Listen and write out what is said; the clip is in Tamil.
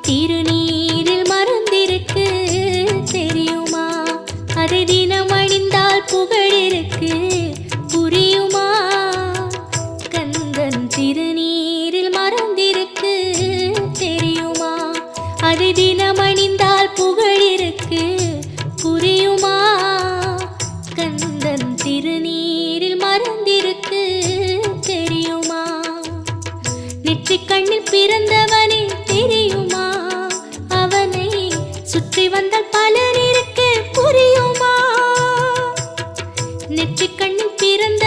திருநீரில் மறந்திருக்கு தெரியுமா? அதை தினம் அணிந்தால் புகழிருக்கு புரியுமா? கந்தன் திருநீரில் மறந்திருக்கு தெரியுமா? அதை தினம் அணிந்தால் புகழிருக்கு புரியுமா? கந்தன் திருநீரில் மறந்திருக்கு தெரியுமா? நெற்றிக் கண்ணில் பிறந்தவனே தெரியுமா? அவனை சுற்றி வந்தால் பலர் இருக்கு புரியுமா? நெற்றிக் கண்ணில் பிறந்த